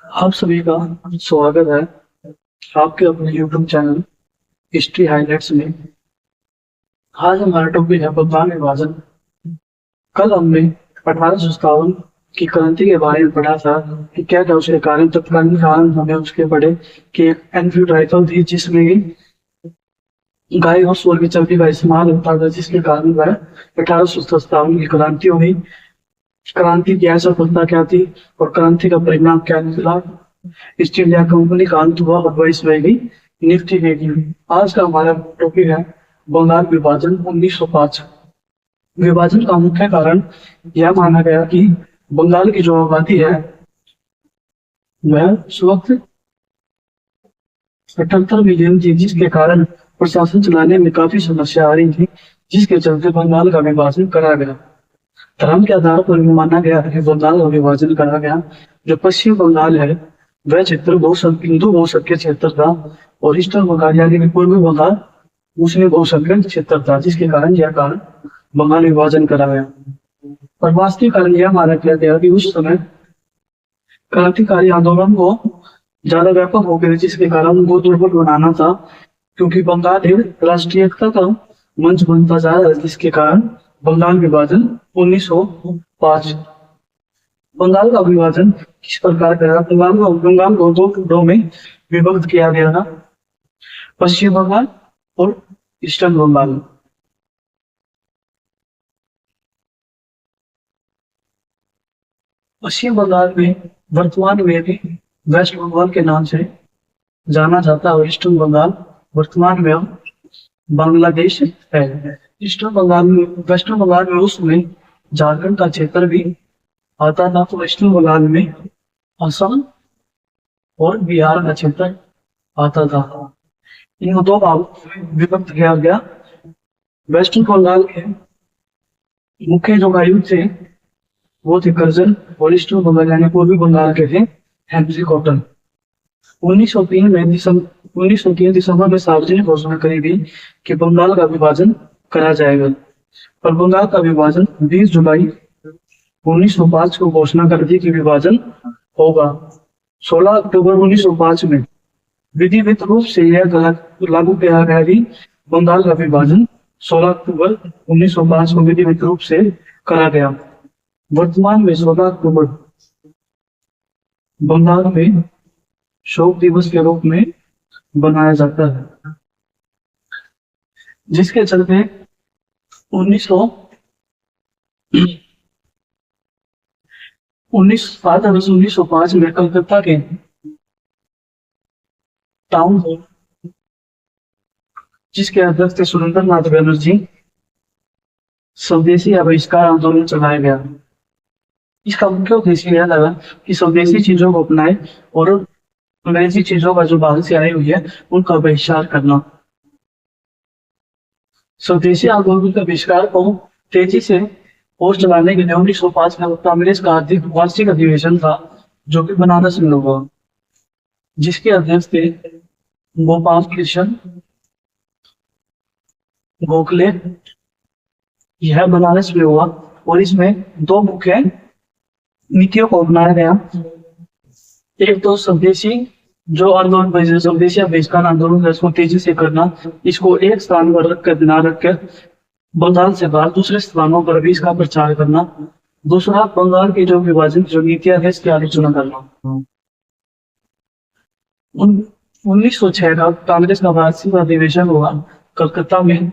आप सभी का स्वागत है आपके अपने YouTube चैनल हिस्ट्री हाइलाइट्स में। आज हमारा टॉपिक है बंगाल विभाजन। कल हमने 1857 की क्रांति के बारे में पढ़ा था कि क्या क्या उसके कारण, तत्कालीन कारण हमें उसके पढ़े कि एक एनफील्ड राइफल थी जिसमें गाय और सूअर की चर्बी का इस्तेमाल होता था, जिसके कारण वह 1857 की क्रांति हुई। क्रांति की ऐसा सफलता क्या थी और क्रांति का परिणाम क्या निकला। ईस्ट इंडिया कंपनी का अंत हुआ और वाइसराय की नियुक्ति की। आज का हमारा टॉपिक है बंगाल विभाजन 1905। विभाजन का मुख्य कारण यह माना गया कि बंगाल की जो आबादी है वह उस वक्त 78 मिलियन थी, जिसके कारण प्रशासन चलाने में काफी समस्या आ रही थी, जिसके चलते बंगाल का विभाजन करा गया। धर्म के आधार पर भी माना गया है बंगाल का विभाजन करा गया। जो पश्चिम बंगाल है वह क्षेत्र हिंदू बहुसंख्यक क्षेत्र था और ईस्टर्न बंगाल यानी कि पूर्वी बंगाल मुस्लिम बहुसंख्यक क्षेत्र था, जिसके कारण यह कारण बंगाल विभाजन करा गया। और वास्तविक कारण यह माना गया कि उस समय क्रांतिकारी आंदोलन को ज्यादा व्यापक हो गए, जिसके कारण उनको दुर्बल बनाना था, क्योंकि बंगाल एक राष्ट्रीय एकता का मंच बनता जा रहा है, जिसके कारण बंगाल विभाजन 1905। बंगाल का विभाजन किस प्रकार करा? बंगाल को दो टुकड़ों में विभक्त किया गया था, पश्चिम बंगाल और ईस्टर्न बंगाल। पश्चिम बंगाल में वर्तमान में भी वेस्ट बंगाल के नाम से जाना जाता है और ईस्टर्न बंगाल वर्तमान में बांग्लादेश है। ईस्टर्न बंगाल में, वेस्टर्न बंगाल में उस समय झारखंड का क्षेत्र भी आता था, तो वेस्टर्न बंगाल में असम और बिहार का क्षेत्र आता था। इन दो भागों में विभक्त किया गया। वेस्टर्न बंगाल के मुख्य जो आयुक्त थे वो थे कर्जन, और ईस्टर्न बंगाल यानी पूर्वी बंगाल के थे हेनरी कॉटन। 1903 दिसंबर में सार्वजनिक घोषणा करी गई कि बंगाल का विभाजन करा जाएगा। और बंगाल का विभाजन 20 जुलाई 1905 को घोषणा कर दी कि विभाजन होगा। 16 अक्टूबर 1905 में विधिवत रूप से यह लागू किया गया कि बंगाल का विभाजन 16 अक्टूबर 1905 को विधिवत रूप से करा गया। वर्तमान में 16 अक्टूबर बंगाल में शोक दिवस के रूप में बनाया जाता है, जिसके चलते 7 अगस्त 1905 में कलकत्ता के टाउन हॉल, जिसके अध्यक्ष थे सुरेंद्र नाथ बनर्जी, स्वदेशी बहिष्कार आंदोलन चलाया गया। इसका मुख्य उद्देश्य यह लगा कि स्वदेशी चीजों को अपनाए और अंग्रेजी चीजों का जो बाहर से आई हुई है उनका बहिष्कार करना। स्वदेशी आंदोलन के बहिष्कार को तेजी से और चलाने के लिए 1905 में कांग्रेस का वार्षिक अधिवेशन था, जो कि बनारस में हुआ, जिसके अध्यक्ष थे गोपाल कृष्ण गोखले। यह बनारस में हुआ और इसमें दो मुख्य नीतियों को अपनाया गया। एक तो स्वदेशी जो आंदोलन, स्वदेशी बहिष्कार आंदोलन है, इसको तेजी से करना, इसको एक स्थान पर रखकर बिना रखकर बंगाल से बाहर दूसरे स्थानों पर भी इसका प्रचार करना। दूसरा, बंगाल की जो विभाजन जो नीतियां है इसकी आलोचना करना। 1906 का कांग्रेस का वार्षिक अधिवेशन हुआ कलकत्ता में,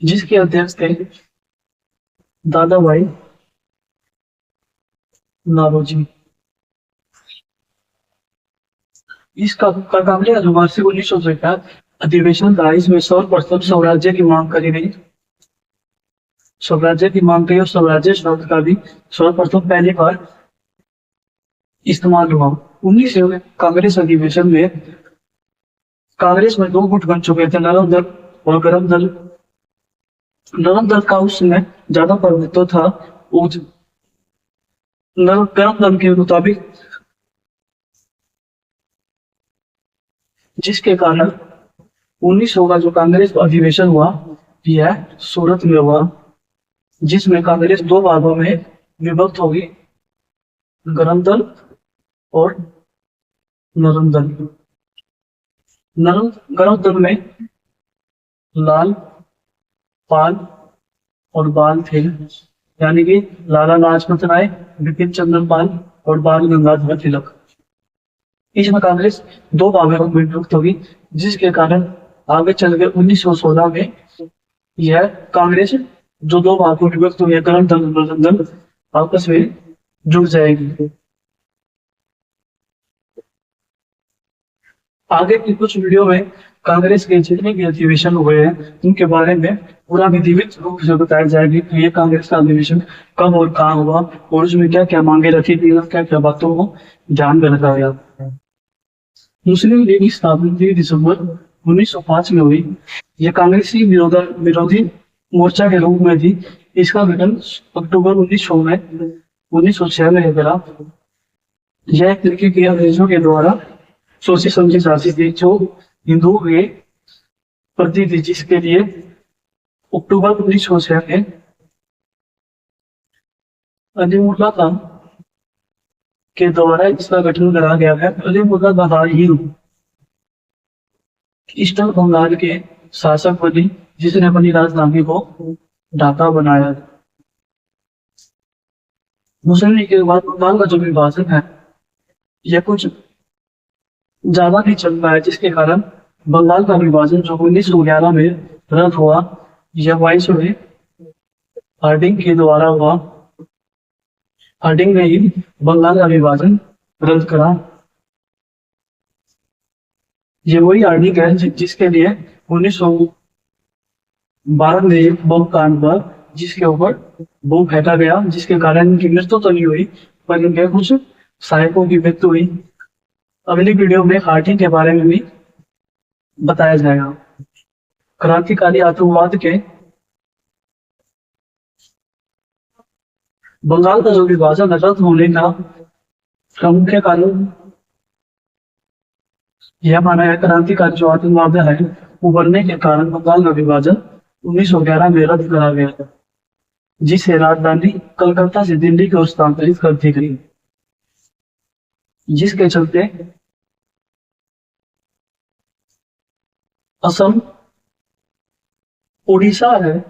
जिसके अध्यक्ष थे दादा भाई नौरोजी। इसका कांग्रेस वार्षिक 1906 का अधिवेशन था। इसमें सर्वप्रथम स्वराज्य की मांग करी गई, और स्वराज्य शब्द का भी सर्वप्रथम पहली बार इस्तेमाल हुआ। 19 कांग्रेस अधिवेशन में कांग्रेस में दो गुट बन चुके थे, नरम दल और गरम दल। नरम दल का उस समय ज्यादा प्रभुत्व था, गरम दल के मुताबिक, जिसके कारण 1900 का जो कांग्रेस अधिवेशन हुआ यह सूरत में हुआ, जिसमें कांग्रेस दो भागों में विभक्त होगी। गरम दल और नरम दल। नरम गरम दल में लाल पाल और बाल थे, यानी कि लाला लाजपत राय, बिपिन चंद्र पाल और बाल गंगाधर तिलक। इसमें कांग्रेस दो भागों में विभक्त होगी, जिसके कारण आगे चल के 1916 में यह कांग्रेस जो दो भागों में विभक्त हुई है, गरम दल और नरम दल, आपस में जुड़ जाएगी। आगे की कुछ वीडियो में कांग्रेस के जितने भी अधिवेशन हुए हैं उनके बारे में पूरा विधिवत रूप से बताया जाएगी कि ये कांग्रेस का अधिवेशन कब और कहाँ हुआ और उसमें क्या क्या मांगे रखी थी और क्या क्या बातों को ध्यान में रखा गया। मुस्लिम लीग की स्थापना 3 दिसंबर 1905 में हुई। यह कांग्रेसी विरोधी मोर्चा के रूप में थी। इसका गठन अक्टूबर 1906 में करा। यह एक तरीके के अंग्रेजों के द्वारा सोची समझी जाती थी जो हिंदुओं के प्रति थी, जिसके लिए अक्टूबर 1906 में अलीमुल्ला खान के द्वारा इसका गठन करा गया है। अलीमुल्ला खान ही ईस्टर्न बंगाल के शासक बनी, जिसने अपनी राजधानी को ढाका बनाया। मुस्लिम लीग के बाद बंगाल का जो विभाजन है यह कुछ ज्यादा नहीं चल पाया, जिसके कारण बंगाल का विभाजन जो 1911 में रद्द हुआ, यह वाइसरॉय हार्डिंग के द्वारा हुआ। हार्डिंग ने ही बंगाल का विभाजन रद्द करा। ये वही हार्डिंग है जिसके लिए 1912 में एक बम कांड हुआ, जिसके ऊपर बम फेंका गया, जिसके कारण इनकी मृत्यु तो नहीं हुई पर इनके कुछ सहायकों की मृत्यु हुई। अगली वीडियो में हार्डिंग के बारे में भी बताया जाएगा। क्रांतिकारी आतंकवाद के बंगाल का जो विभाजन रद्द होने का प्रमुख कारण यह माना है, क्रांतिकारी जो आतंकवाद है उभरने के कारण बंगाल का विभाजन 1911 में रद्द करा गया था, जिसे राजधानी कलकत्ता से दिल्ली को स्थानांतरित कर दी गई, जिसके चलते असम, उड़ीसा है,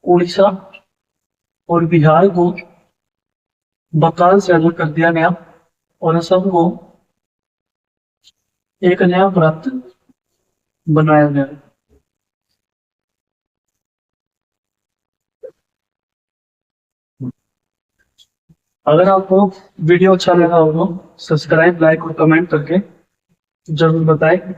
उड़ीसा और बिहार को बंगाल से अलग कर दिया गया और असम को एक नया प्रांत बनाया गया। अगर आपको वीडियो अच्छा लगा हो तो सब्सक्राइब, लाइक और कमेंट करके जरूर बताएं।